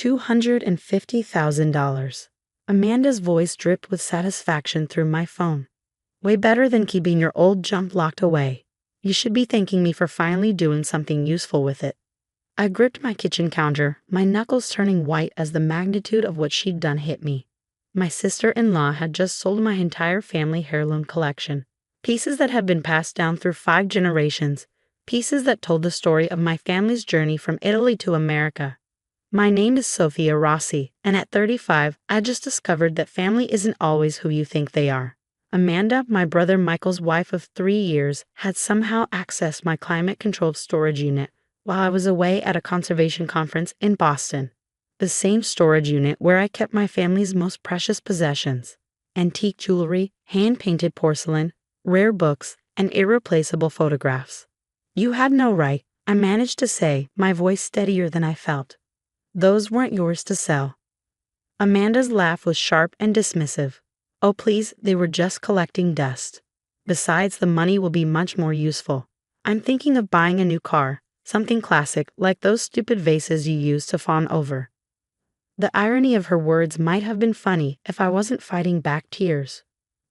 $250,000. Amanda's voice dripped with satisfaction through my phone. Way better than keeping your old junk locked away. You should be thanking me for finally doing something useful with it. I gripped my kitchen counter, my knuckles turning white as the magnitude of what she'd done hit me. My sister-in-law had just sold my entire family heirloom collection. Pieces that had been passed down through 5 generations. Pieces that told the story of my family's journey from Italy to America. My name is Sophia Rossi, and at 35, I just discovered that family isn't always who you think they are. Amanda, my brother Michael's wife of 3 years, had somehow accessed my climate-controlled storage unit while I was away at a conservation conference in Boston. The same storage unit where I kept my family's most precious possessions: antique jewelry, hand-painted porcelain, rare books, and irreplaceable photographs. You had no right, I managed to say, my voice steadier than I felt. Those weren't yours to sell. Amanda's laugh was sharp and dismissive. Oh please, they were just collecting dust. Besides, the money will be much more useful. I'm thinking of buying a new car, something classic, like those stupid vases you use to fawn over. The irony of her words might have been funny if I wasn't fighting back tears.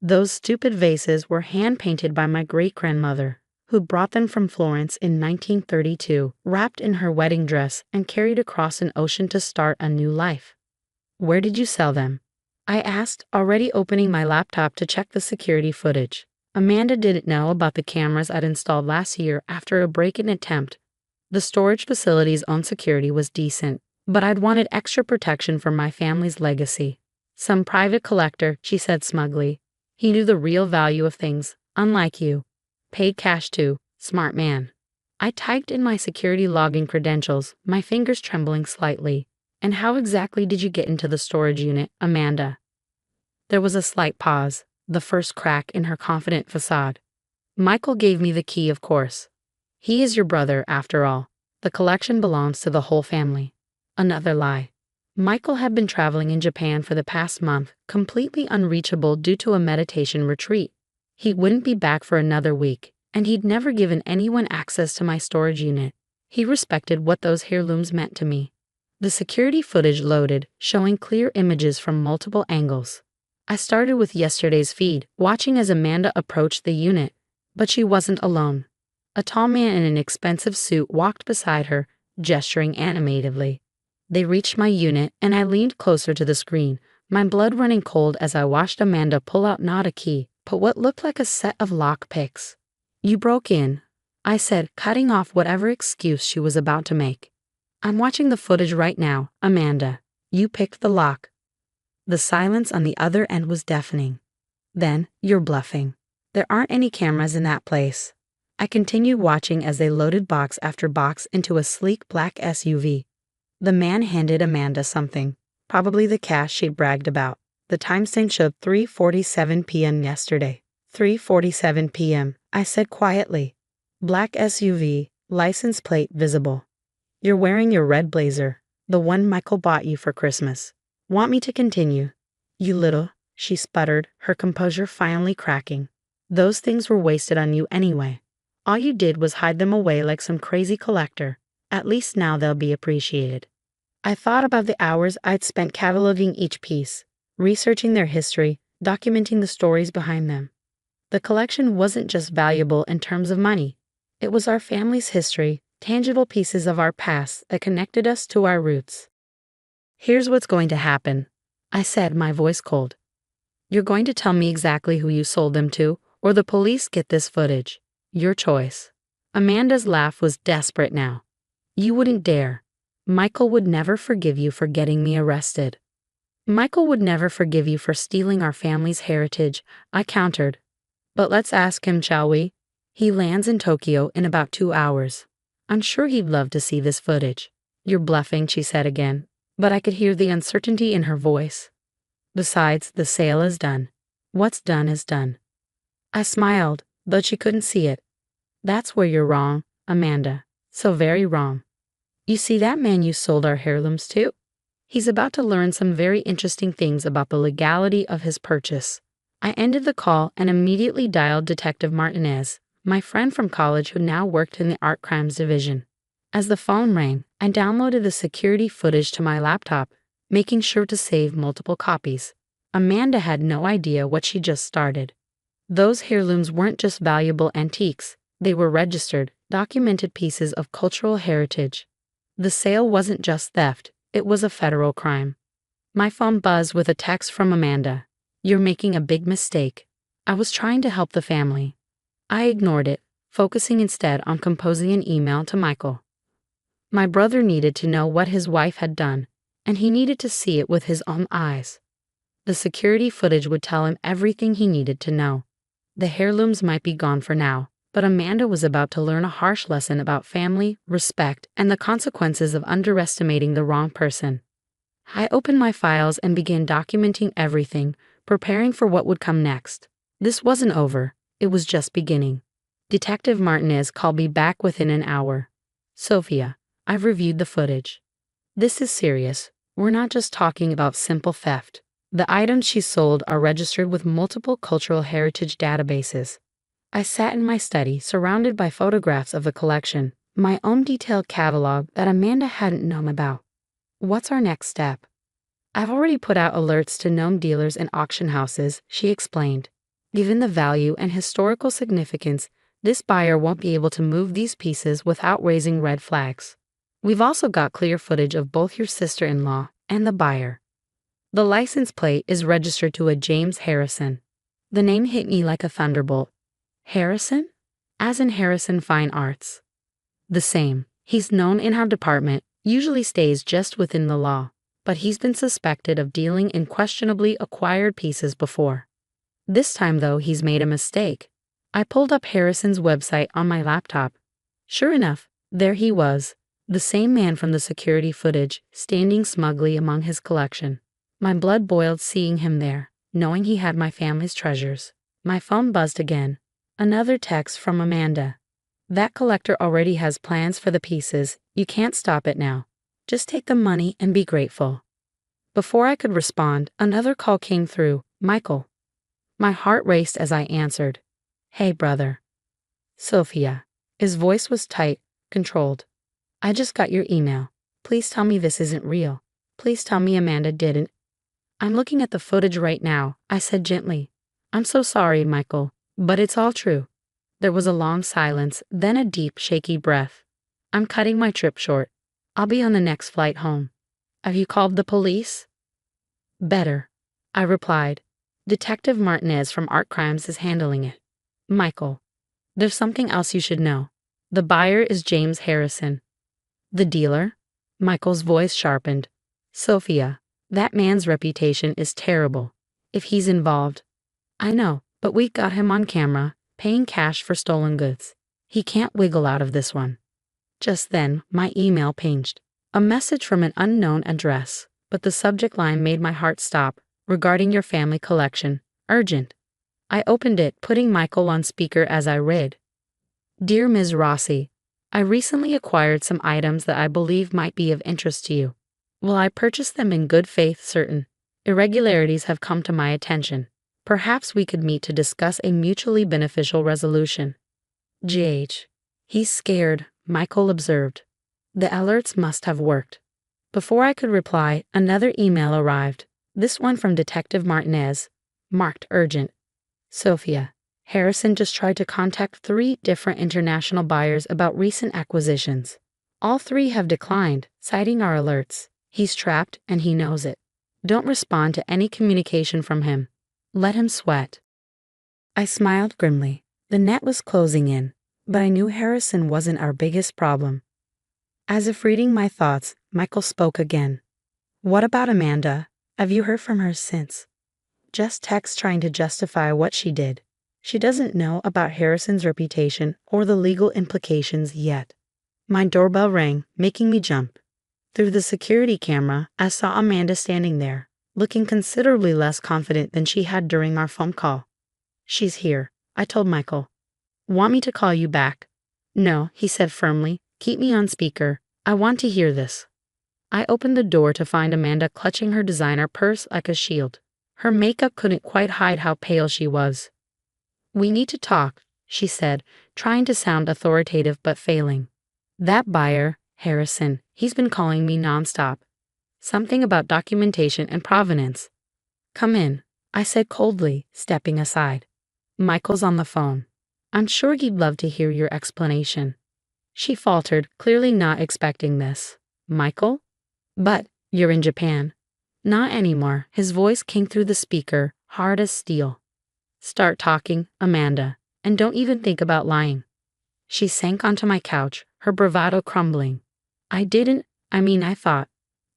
Those stupid vases were hand-painted by my great-grandmother, who brought them from Florence in 1932, wrapped in her wedding dress and carried across an ocean to start a new life. Where did you sell them? I asked, already opening my laptop to check the security footage. Amanda didn't know about the cameras I'd installed last year after a break-in attempt. The storage facility's own security was decent, but I'd wanted extra protection for my family's legacy. Some private collector, she said smugly. He knew the real value of things, unlike you. Paid cash too, smart man. I typed in my security login credentials, my fingers trembling slightly. And how exactly did you get into the storage unit, Amanda? There was a slight pause, the first crack in her confident facade. Michael gave me the key, of course. He is your brother, after all. The collection belongs to the whole family. Another lie. Michael had been traveling in Japan for the past month, completely unreachable due to a meditation retreat. He wouldn't be back for another week, and he'd never given anyone access to my storage unit. He respected what those heirlooms meant to me. The security footage loaded, showing clear images from multiple angles. I started with yesterday's feed, watching as Amanda approached the unit, but she wasn't alone. A tall man in an expensive suit walked beside her, gesturing animatedly. They reached my unit, and I leaned closer to the screen, my blood running cold as I watched Amanda pull out not a key, but what looked like a set of lock picks. You broke in, I said, cutting off whatever excuse she was about to make. I'm watching the footage right now, Amanda. You picked the lock. The silence on the other end was deafening. Then, you're bluffing. There aren't any cameras in that place. I continued watching as they loaded box after box into a sleek black SUV. The man handed Amanda something, probably the cash she'd bragged about. The timestamp showed 3:47 p.m. yesterday. 3:47 p.m., I said quietly. Black SUV, license plate visible. You're wearing your red blazer, the one Michael bought you for Christmas. Want me to continue? You little, she sputtered, her composure finally cracking. Those things were wasted on you anyway. All you did was hide them away like some crazy collector. At least now they'll be appreciated. I thought about the hours I'd spent cataloging each piece, researching their history, documenting the stories behind them. The collection wasn't just valuable in terms of money. It was our family's history, tangible pieces of our past that connected us to our roots. Here's what's going to happen, I said, my voice cold. You're going to tell me exactly who you sold them to, or the police get this footage. Your choice. Amanda's laugh was desperate now. You wouldn't dare. Michael would never forgive you for getting me arrested. Michael would never forgive you for stealing our family's heritage, I countered. But let's ask him, shall we? He lands in Tokyo in about 2 hours. I'm sure he'd love to see this footage. You're bluffing, she said again, but I could hear the uncertainty in her voice. Besides, the sale is done. What's done is done. I smiled, though she couldn't see it. That's where you're wrong, Amanda. So very wrong. You see that man you sold our heirlooms to? He's about to learn some very interesting things about the legality of his purchase. I ended the call and immediately dialed Detective Martinez, my friend from college who now worked in the art crimes division. As the phone rang, I downloaded the security footage to my laptop, making sure to save multiple copies. Amanda had no idea what she just started. Those heirlooms weren't just valuable antiques, they were registered, documented pieces of cultural heritage. The sale wasn't just theft, it was a federal crime. My phone buzzed with a text from Amanda. "You're making a big mistake." I was trying to help the family. I ignored it, focusing instead on composing an email to Michael. My brother needed to know what his wife had done, and he needed to see it with his own eyes. The security footage would tell him everything he needed to know. The heirlooms might be gone for now, but Amanda was about to learn a harsh lesson about family, respect, and the consequences of underestimating the wrong person. I opened my files and began documenting everything, preparing for what would come next. This wasn't over, it was just beginning. Detective Martinez called me back within an hour. "Sophia, I've reviewed the footage. This is serious. We're not just talking about simple theft. The items she sold are registered with multiple cultural heritage databases." I sat in my study, surrounded by photographs of the collection, my own detailed catalog that Amanda hadn't known about. "What's our next step?" "I've already put out alerts to known dealers and auction houses," she explained. "Given the value and historical significance, this buyer won't be able to move these pieces without raising red flags. We've also got clear footage of both your sister-in-law and the buyer. The license plate is registered to a James Harrison." The name hit me like a thunderbolt. "Harrison?" "As in Harrison Fine Arts." "The same. He's known in our department, usually stays just within the law, but he's been suspected of dealing in questionably acquired pieces before. This time, though, he's made a mistake." I pulled up Harrison's website on my laptop. Sure enough, there he was, the same man from the security footage, standing smugly among his collection. My blood boiled seeing him there, knowing he had my family's treasures. My phone buzzed again. Another text from Amanda. "That collector already has plans for the pieces. You can't stop it now. Just take the money and be grateful." Before I could respond, another call came through. "Michael." My heart raced as I answered. "Hey, brother." "Sophia." His voice was tight, controlled. "I just got your email. Please tell me this isn't real. Please tell me Amanda didn't." "I'm looking at the footage right now," I said gently. "I'm so sorry, Michael, but it's all true." There was a long silence, then a deep, shaky breath. "I'm cutting my trip short. I'll be on the next flight home." "Have you called the police?" "Better," I replied. "Detective Martinez from Art Crimes is handling it." "Michael, there's something else you should know. The buyer is James Harrison." "The dealer?" Michael's voice sharpened. "Sophia, that man's reputation is terrible. If he's involved—" "I know, but we got him on camera, paying cash for stolen goods. He can't wiggle out of this one." Just then, my email pinged. A message from an unknown address, but the subject line made my heart stop. "Regarding your family collection. Urgent." I opened it, putting Michael on speaker as I read. "Dear Ms. Rossi, I recently acquired some items that I believe might be of interest to you. While I purchased them in good faith, certain irregularities have come to my attention. Perhaps we could meet to discuss a mutually beneficial resolution. GH." "He's scared," Michael observed. The alerts must have worked. Before I could reply, another email arrived. This one from Detective Martinez, marked urgent. "Sophia, Harrison just tried to contact 3 different international buyers about recent acquisitions. All 3 have declined, citing our alerts. He's trapped and he knows it. Don't respond to any communication from him. Let him sweat." I smiled grimly. The net was closing in, but I knew Harrison wasn't our biggest problem. As if reading my thoughts, Michael spoke again. "What about Amanda? Have you heard from her since?" "Just text trying to justify what she did. She doesn't know about Harrison's reputation or the legal implications yet." My doorbell rang, making me jump. Through the security camera, I saw Amanda standing there, looking considerably less confident than she had during our phone call. "She's here," I told Michael. "Want me to call you back?" "No," he said firmly. "Keep me on speaker. I want to hear this." I opened the door to find Amanda clutching her designer purse like a shield. Her makeup couldn't quite hide how pale she was. "We need to talk," she said, trying to sound authoritative but failing. "That buyer, Harrison, he's been calling me nonstop. Something about documentation and provenance. Come in, I said coldly, stepping aside. Michael's on the phone. I'm sure he'd love to hear your explanation. She faltered, clearly not expecting this. Michael? But, you're in Japan. Not anymore. His voice came through the speaker, hard as steel. Start talking, Amanda, and don't even think about lying. She sank onto my couch, her bravado crumbling. I thought.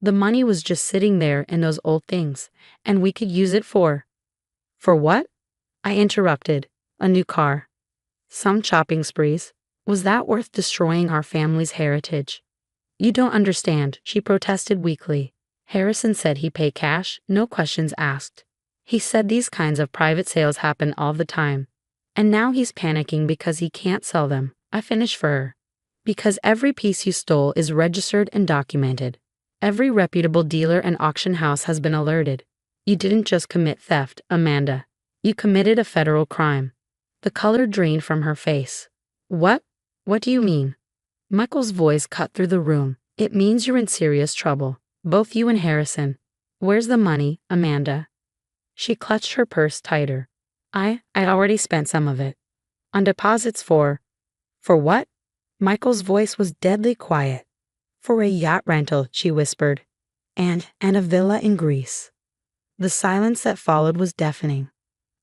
The money was just sitting there in those old things, and we could use it for. For what? I interrupted. A new car. Some shopping sprees. Was that worth destroying our family's heritage? You don't understand, she protested weakly. Harrison said he'd pay cash, no questions asked. He said these kinds of private sales happen all the time. And now he's panicking because he can't sell them. I finished for her. Because every piece you stole is registered and documented. Every reputable dealer and auction house has been alerted. You didn't just commit theft, Amanda. You committed a federal crime. The color drained from her face. What? What do you mean? Michael's voice cut through the room. It means you're in serious trouble. Both you and Harrison. Where's the money, Amanda? She clutched her purse tighter. I'd already spent some of it. On deposits for what? Michael's voice was deadly quiet. For a yacht rental, she whispered. And a villa in Greece. The silence that followed was deafening.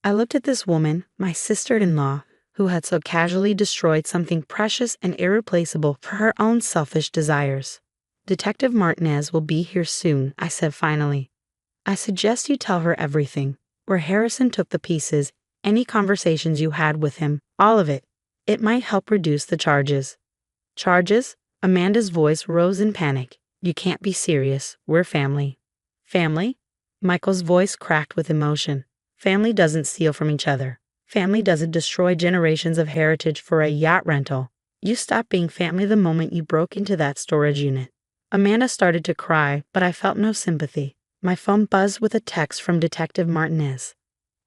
I looked at this woman, my sister-in-law, who had so casually destroyed something precious and irreplaceable for her own selfish desires. Detective Martinez will be here soon, I said finally. I suggest you tell her everything, where Harrison took the pieces, any conversations you had with him, all of it. It might help reduce the charges. Charges? Amanda's voice rose in panic. You can't be serious. We're family. Family? Michael's voice cracked with emotion. Family doesn't steal from each other. Family doesn't destroy generations of heritage for a yacht rental. You stopped being family the moment you broke into that storage unit. Amanda started to cry, but I felt no sympathy. My phone buzzed with a text from Detective Martinez.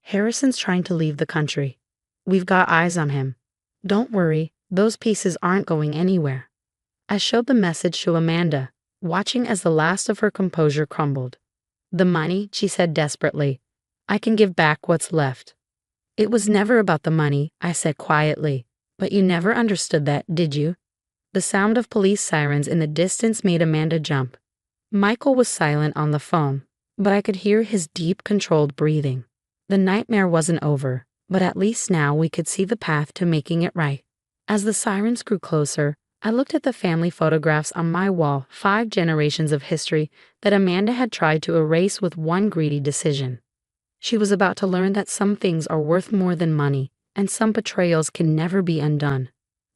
Harrison's trying to leave the country. We've got eyes on him. Don't worry, those pieces aren't going anywhere. I showed the message to Amanda, watching as the last of her composure crumbled. The money, she said desperately. I can give back what's left. It was never about the money, I said quietly. But you never understood that, did you? The sound of police sirens in the distance made Amanda jump. Michael was silent on the phone, but I could hear his deep, controlled breathing. The nightmare wasn't over, but at least now we could see the path to making it right. As the sirens grew closer, I looked at the family photographs on my wall, 5 generations of history that Amanda had tried to erase with one greedy decision. She was about to learn that some things are worth more than money, and some betrayals can never be undone.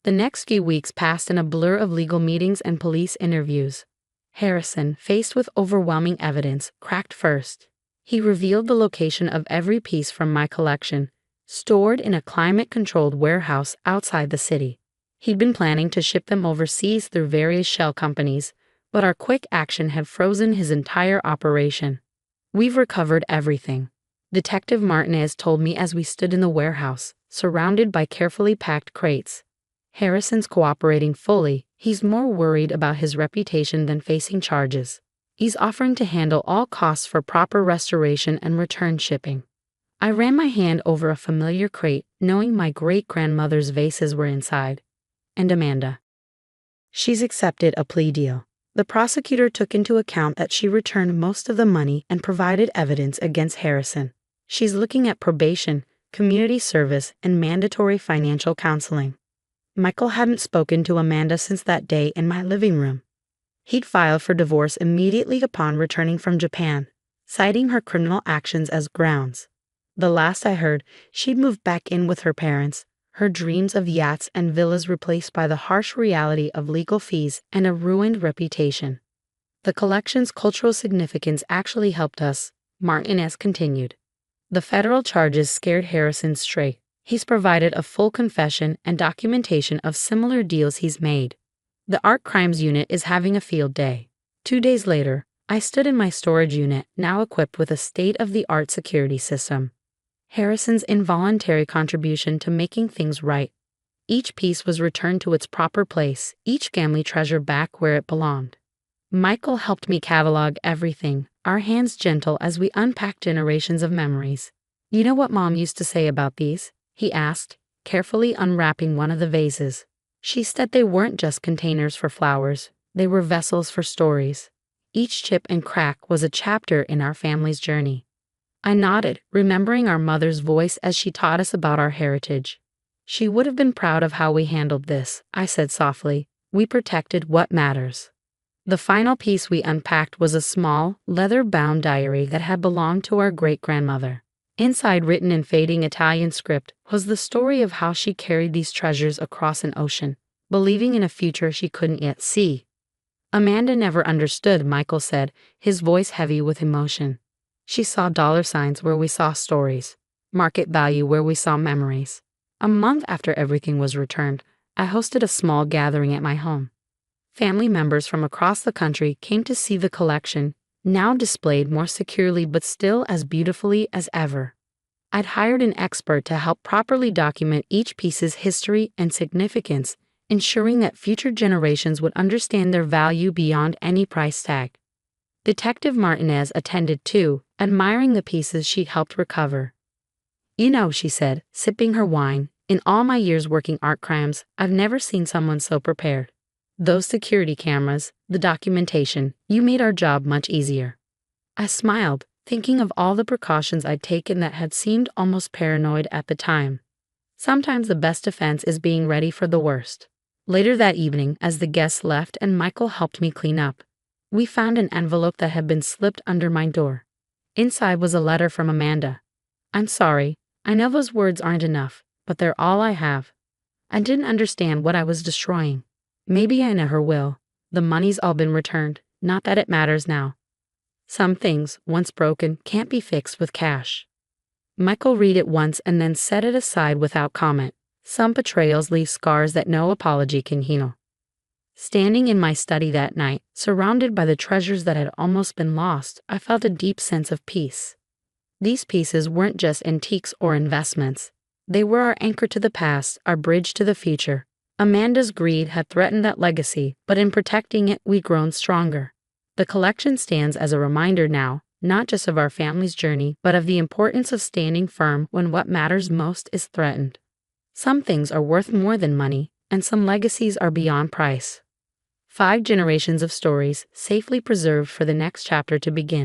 The next few weeks passed in a blur of legal meetings and police interviews. Harrison, faced with overwhelming evidence, cracked first. He revealed the location of every piece from my collection, stored in a climate-controlled warehouse outside the city. He'd been planning to ship them overseas through various shell companies, but our quick action had frozen his entire operation. We've recovered everything, Detective Martinez told me as we stood in the warehouse, surrounded by carefully packed crates. Harrison's cooperating fully. He's more worried about his reputation than facing charges. He's offering to handle all costs for proper restoration and return shipping. I ran my hand over a familiar crate, knowing my great-grandmother's vases were inside. And Amanda. She's accepted a plea deal. The prosecutor took into account that she returned most of the money and provided evidence against Harrison. She's looking at probation, community service, and mandatory financial counseling. Michael hadn't spoken to Amanda since that day in my living room. He'd filed for divorce immediately upon returning from Japan, citing her criminal actions as grounds. The last I heard, she'd moved back in with her parents, her dreams of yachts and villas replaced by the harsh reality of legal fees and a ruined reputation. The collection's cultural significance actually helped us, Martinez continued. The federal charges scared Harrison straight. He's provided a full confession and documentation of similar deals he's made. The Art Crimes Unit is having a field day. 2 days later, I stood in my storage unit, now equipped with a state-of-the-art security system. Harrison's involuntary contribution to making things right. Each piece was returned to its proper place, each family treasure back where it belonged. Michael helped me catalog everything, our hands gentle as we unpacked generations of memories. "You know what Mom used to say about these?" he asked, carefully unwrapping one of the vases. "She said they weren't just containers for flowers, they were vessels for stories. Each chip and crack was a chapter in our family's journey." I nodded, remembering our mother's voice as she taught us about our heritage. "She would have been proud of how we handled this," I said softly. "We protected what matters." The final piece we unpacked was a small, leather-bound diary that had belonged to our great-grandmother. Inside, written in fading Italian script, was the story of how she carried these treasures across an ocean, believing in a future she couldn't yet see. "Amanda never understood," Michael said, his voice heavy with emotion. "She saw dollar signs where we saw stories, market value where we saw memories." A month after everything was returned, I hosted a small gathering at my home. Family members from across the country came to see the collection, now displayed more securely but still as beautifully as ever. I'd hired an expert to help properly document each piece's history and significance, ensuring that future generations would understand their value beyond any price tag. Detective Martinez attended too, admiring the pieces she'd helped recover. "You know," she said, sipping her wine, "in all my years working art crimes, I've never seen someone so prepared. Those security cameras, the documentation, you made our job much easier." I smiled, thinking of all the precautions I'd taken that had seemed almost paranoid at the time. Sometimes the best defense is being ready for the worst. Later that evening, as the guests left and Michael helped me clean up, we found an envelope that had been slipped under my door. Inside was a letter from Amanda. "I'm sorry, I know those words aren't enough, but they're all I have. I didn't understand what I was destroying. Maybe I never will. The money's all been returned, not that it matters now. Some things, once broken, can't be fixed with cash." Michael read it once and then set it aside without comment. Some betrayals leave scars that no apology can heal. Standing in my study that night, surrounded by the treasures that had almost been lost, I felt a deep sense of peace. These pieces weren't just antiques or investments. They were our anchor to the past, our bridge to the future. Amanda's greed had threatened that legacy, but in protecting it, we'd grown stronger. The collection stands as a reminder now, not just of our family's journey, but of the importance of standing firm when what matters most is threatened. Some things are worth more than money, and some legacies are beyond price. 5 generations of stories, safely preserved for the next chapter to begin.